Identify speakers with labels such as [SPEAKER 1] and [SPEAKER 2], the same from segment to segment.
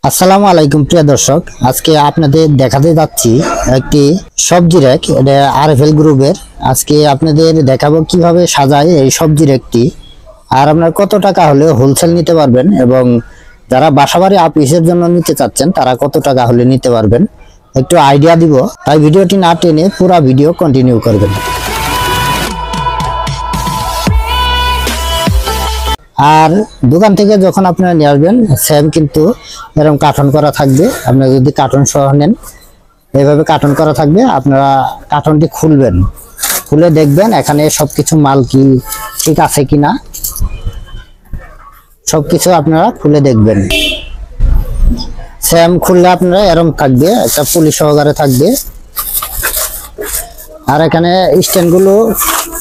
[SPEAKER 1] আসসালামু আলাইকুম প্রিয় দর্শক, আজকে আপনাদের দেখাতে যাচ্ছি একটি সবজি র্যাক। এটা আরএফএল গ্রুপের। আজকে আপনাদের দেখাবো কিভাবে সাজায় এই সবজি র্যাকটি, আর আপনার কত টাকা হলে হোলসেল নিতে পারবেন এবং যারা বাসাবাড়ি অফিসের জন্য নিতে চাচ্ছেন তারা কত টাকা হলে নিতে পারবেন একটু আইডিয়া দিব। তাই ভিডিওটি না টেনে পুরো ভিডিও কন্টিনিউ করবেন। আর দোকান থেকে যখন আপনারা নিয়ে আসবেন সেম কিন্তু এরকম কার্টন করা থাকবে। আপনারা যদি কার্টন সহ নেন এইভাবে কার্টন করা থাকবে। আপনারা কার্টনটি খুলবেন, খুলে দেখবেন এখানে সবকিছু মাল কি ঠিক আছে কিনা, সবকিছু আপনারা খুলে দেখবেন। সেম খুললে আপনারা এরকম থাকবে, একটা পুলিশ সহকারে থাকবে। আর এখানে স্ট্যান্ডগুলো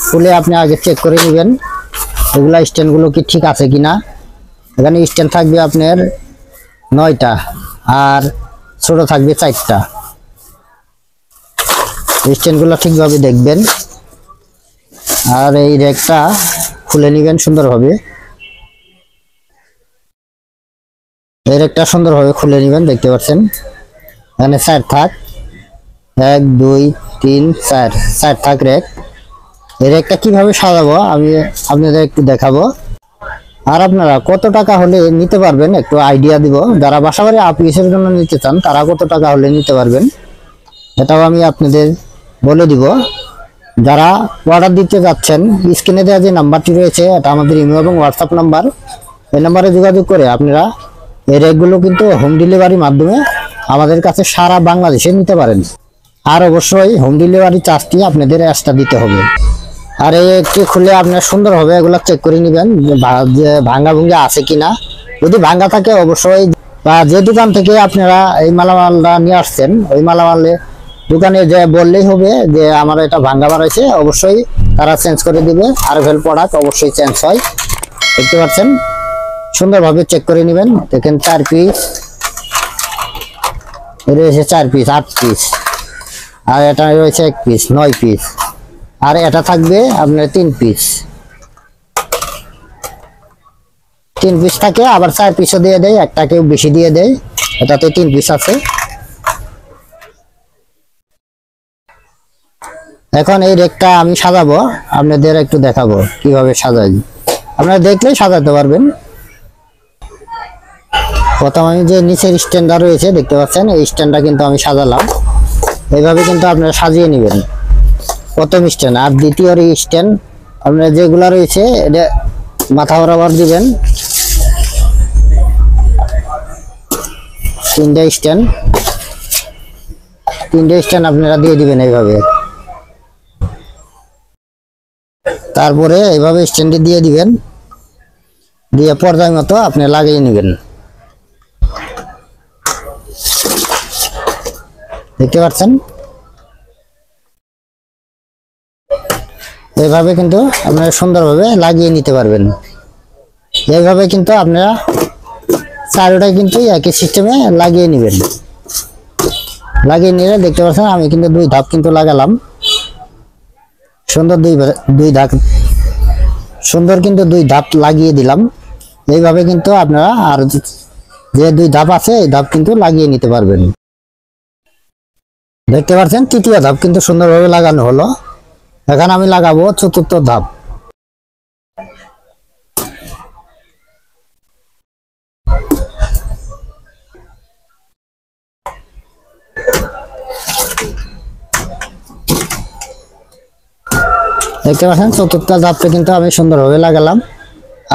[SPEAKER 1] খুলে আপনি আগে চেক করে নেবেন এগুলা স্ট্যান্ডগুলো কি ঠিক আছে কিনা। এখানে স্ট্যান্ড থাকবে আপনার 9টা আর ছোট থাকবে 4টা। স্ট্যান্ডগুলো ঠিকভাবে দেখবেন আর এই র্যাকটা খুলে নেবেন সুন্দরভাবে। এই র্যাকটা সুন্দরভাবে খুলে নেবেন। দেখতে পাচ্ছেন এখানে 4 থাক, 1 2 3 4 থাক র্যাক। এই র্যাকটা কিভাবে সাজাবো আমি আপনাদের একটু দেখাবো, আর আপনারা কত টাকা হলে নিতে পারবেন একটু আইডিয়া দিব। যারা বাসাবাড়ি অফিসের জন্য নিতে চান তারা কত টাকা হলে নিতে পারবেন এটাও আমি আপনাদের বলে দিব। যারা অর্ডার দিতে যাচ্ছেন স্ক্রিনে দেওয়া যে নাম্বারটি রয়েছে এটা আমাদের ইমেল এবং হোয়াটসঅ্যাপ নাম্বার। এই নাম্বারে যোগাযোগ করে আপনারা এই র্যাকগুলো কিন্তু হোম ডেলিভারির মাধ্যমে আমাদের কাছে সারা বাংলাদেশে নিতে পারেন। আর অবশ্যই হোম ডেলিভারি চার্জটি আপনাদের এক্সট্রা দিতে হবে। আর এই একটি খুলে আপনার সুন্দর হবে এগুলো চেক করে নেবেন যে ভাঙ্গা ভুঙ্গা আছে কিনা। যদি ভাঙ্গা থাকে অবশ্যই, বা যে দোকান থেকে আপনারা এই মালামালটা নিয়ে আসছেন ওই মালামালে দোকানে যে বললেই হবে যে আমার এটা ভাঙ্গা বাড়াইছে, অবশ্যই তারা চেঞ্জ করে দিবে। আরএফএল প্রোডাক্ট অবশ্যই চেঞ্জ হয়। দেখতে পাচ্ছেন সুন্দরভাবে চেক করে নেবেন। দেখেন 4 পিস রয়েছে, 4 পিস 8 পিস, আর এটা রয়েছে 1 পিস 9 পিস, আর এটা থাকবে আপনার 3 পিস। 3 পিস থাকে, আবার 4 পিসও দিয়ে দেয়, একটাকেও বেশি দিয়ে দেয়। এটাতে 3 পিস আছে। এখন এই রেকটা আমি সাজাবো, আপনাদের একটু দেখাবো কিভাবে সাজাই। আপনারা দেখলেই সাজাতে পারবেন। প্রথম আমি যে নিচের স্ট্যান্ডটা রয়েছে দেখতে পাচ্ছেন, এই স্ট্যান্ডটা কিন্তু আমি সাজালাম। এইভাবে কিন্তু আপনারা সাজিয়ে নেবেন প্রথম স্ট্যান্ড। আর দ্বিতীয় স্ট্যান্ড আপনারা যেগুলো রয়েছে এটা মাথা বরাবর দিবেন। 3টে স্ট্যান্ড আপনারা দিয়ে দিবেন এইভাবে। তারপরে এইভাবে স্ট্যান্ডে দিয়ে দিবেন, দিয়ে পর্যায় মতো আপনি লাগিয়ে নেবেন। দেখতে পাচ্ছেন এইভাবে কিন্তু আপনারা সুন্দরভাবে লাগিয়ে নিতে পারবেন। এইভাবে কিন্তু আপনারা চারোটাই কিন্তু একই সিস্টেমে লাগিয়ে নেবেন। লাগিয়ে নিলে দেখতে পাচ্ছেন আমি কিন্তু 2 ধাপ কিন্তু লাগালাম। সুন্দর কিন্তু 2 ধাপ লাগিয়ে দিলাম। এইভাবে কিন্তু আপনারা আর যে 2 ধাপ আছে এই ধাপ কিন্তু লাগিয়ে নিতে পারবেন। দেখতে পাচ্ছেন তৃতীয় ধাপ কিন্তু সুন্দরভাবে লাগানো হলো। এখন আমি লাগাবো 4র্থ ধাপ। দেখতে পাচ্ছেন 4র্থ ধাপটা কিন্তু আমি সুন্দরভাবে লাগালাম।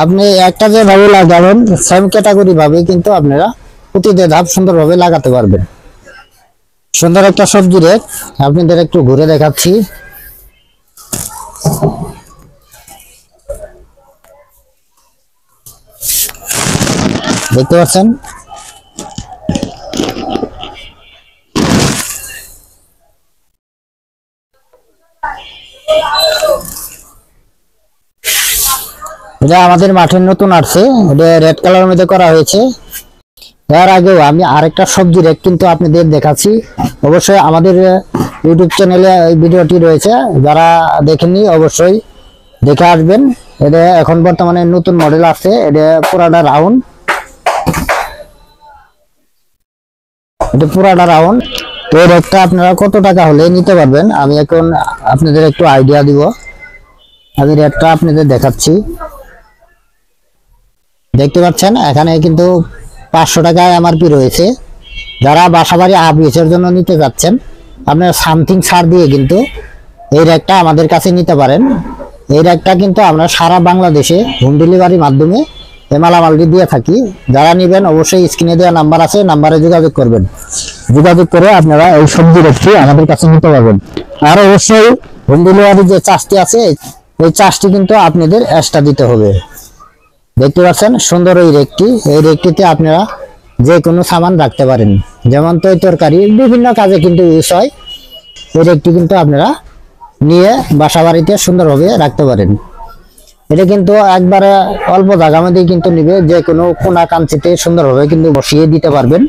[SPEAKER 1] আপনি একটা যেভাবে লাগাবেন সেম ক্যাটাগরি ভাবে কিন্তু আপনারা প্রতিটা ধাপ সুন্দরভাবে লাগাতে পারবেন। সুন্দর একটা সবজি র্যাক আপনাদের একটু ঘুরে দেখাচ্ছি। দেখতে পাচ্ছেন এটা আমাদের মাঠের নতুন আসছে, এটা রেড কালারের মধ্যে করা হয়েছে। এর আগেও আমি আরেকটা সবজি র্যাক কিন্তু আপনাদের দেখাচ্ছি। অবশ্যই আমাদের ইউটিউব চ্যানেলে এই ভিডিওটি রয়েছে, যারা দেখেননি অবশ্যই দেখে আসবেন। এটা এখন বর্তমানে নতুন মডেল আছে, এটা পুরাটা রাউন্ড। এটা পুরাটা রাউন্ড। তো এর একটা আপনারা কত টাকা হলে নিতে পারবেন আমি এখন আপনাদের একটু আইডিয়া দিব। আমি রেটটা আপনাদের দেখাচ্ছি। দেখতে পাচ্ছেন এখানে কিন্তু 500 টাকা এমআরপি রয়েছে। যারা বাসাবাড়ি আবিএসের জন্য নিতে যাচ্ছেন আপনারা সামথিং ছাড় দিয়ে কিন্তু এই র্যাকটা আমাদের কাছে নিতে পারেন। এই র্যাকটা কিন্তু আমরা সারা বাংলাদেশে হোম ডেলিভারির মাধ্যমে এই মালামালটি দিয়ে থাকি। যারা নেবেন অবশ্যই স্ক্রিনে দেওয়া নাম্বার আছে, নাম্বারে যোগাযোগ করবেন। যোগাযোগ করে আপনারা এই সবজি র্যাকটি আমাদের কাছে নিতে পারবেন। আর অবশ্যই হোম ডেলিভারি যে চার্জটি আছে এই চার্জটি কিন্তু আপনাদের এক্সট্রা দিতে হবে। দেখতে পাচ্ছেন সুন্দর এই রেকটি। এই রেকটিতে আপনারা যে কোনো সামান রাখতে পারেন, যেমন তরকারি বিভিন্ন কাজে কিন্তু ইউজ হয়। এই রেকটি কিন্তু আপনারা নিয়ে বাসা বাড়িতে সুন্দরভাবে রাখতে পারেন। এটা কিন্তু একবারে অল্প জায়গা মধ্যে কিন্তু নিবে, যে কোনো কোনা কাঞ্চিতে সুন্দরভাবে কিন্তু বসিয়ে দিতে পারবেন।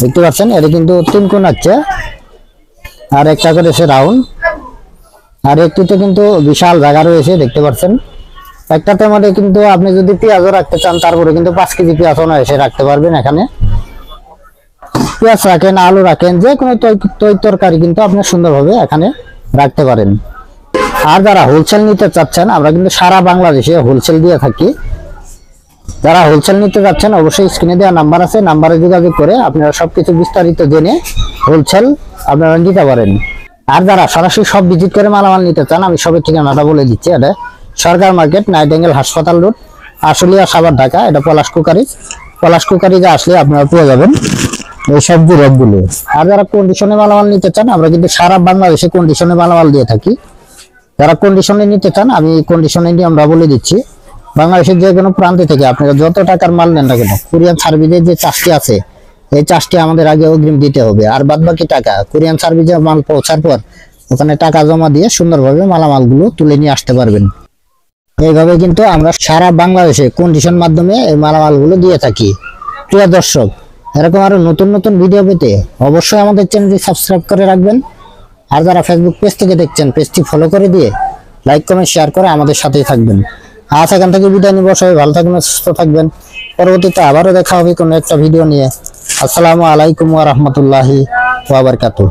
[SPEAKER 1] দেখতে পাচ্ছেন এটা কিন্তু 3 কোণ আছে, আর একটা করে সে রাউন্ড। আর একটিতে কিন্তু বিশাল জায়গা রয়েছে দেখতে পাচ্ছেন। একটাতে মধ্যে কিন্তু আপনি যদি পেঁয়াজও রাখতে চান তারপরে কিন্তু 5 কেজি পেঁয়াজও না এসে রাখতে পারবেন। এখানে পেঁয়াজ রাখেন, আলু রাখেন, যে কোনো তরকারি কিন্তু আপনি সুন্দরভাবে এখানে রাখতে পারেন। আর যারা হোলসেল নিতে চাচ্ছেন আমরা কিন্তু সারা বাংলাদেশে হোলসেল দিয়ে থাকি। যারা হোলসেল নিতে যাচ্ছেন অবশ্যই স্ক্রিনে দেওয়া নাম্বার আছে, নাম্বারে যোগাযোগ করে আপনারা সবকিছু বিস্তারিত জেনে হোলসেল আপনারা নিতে পারেন। আর যারা সরাসরি সব ভিজিট করে মালামাল নিতে চান আমি সবের ঠিকানাটা বলে দিচ্ছি। এটা সরকার মার্কেট, নাইটেঙ্গেল হাসপাতাল রোড, আশুলিয়া সাভার ঢাকা। এটা পলাশ কুকারিজে আসলে আপনারা পেয়ে যাবেন এই সবজি র্যাকগুলো। আর যারা কন্ডিশনে মালামাল নিতে চান আমরা কিন্তু সারা বাংলাদেশে কন্ডিশনে মালামাল দিয়ে থাকি। যারা কন্ডিশনে নিতে চান আমি কন্ডিশনে নিয়ে আমরা বলে দিচ্ছি। বাংলাদেশের যে কোনো প্রান্ত থেকে আপনারা যত টাকার মাল নেন না কেন কুরিয়ান সার্ভিসের যে চার্জটি আছে এই চার্জটি আমাদের আগে অগ্রিম দিতে হবে। আর বাদ বাকি টাকা কুরিয়ান সার্ভিসে মাল পৌঁছার পর ওখানে টাকা জমা দিয়ে সুন্দরভাবে মালামালগুলো তুলে নিয়ে আসতে পারবেন। এইভাবে কিন্তু আমরা সারা বাংলাদেশে কন্ডিশন মাধ্যমে এই মালামালগুলো দিয়ে থাকি। প্রিয় দর্শক, এরকম আরো নতুন নতুন ভিডিও পেতে অবশ্যই আমাদের চ্যানেলটি সাবস্ক্রাইব করে রাখবেন। আর যারা ফেসবুক পেজ থেকে দেখছেন পেজটি ফলো করে দিয়ে লাইক কমেন্ট শেয়ার করে আমাদের সাথেই থাকবেন। আজ এখান থেকে বিদায় নিব। সবাই ভালো থাকবেন, সুস্থ থাকবেন। পরবর্তীতে আবারও দেখা হবে কোনো একটা ভিডিও নিয়ে। আসসালামু আলাইকুম ওয়া রাহমাতুল্লাহি ওয়া বারাকাতুহু।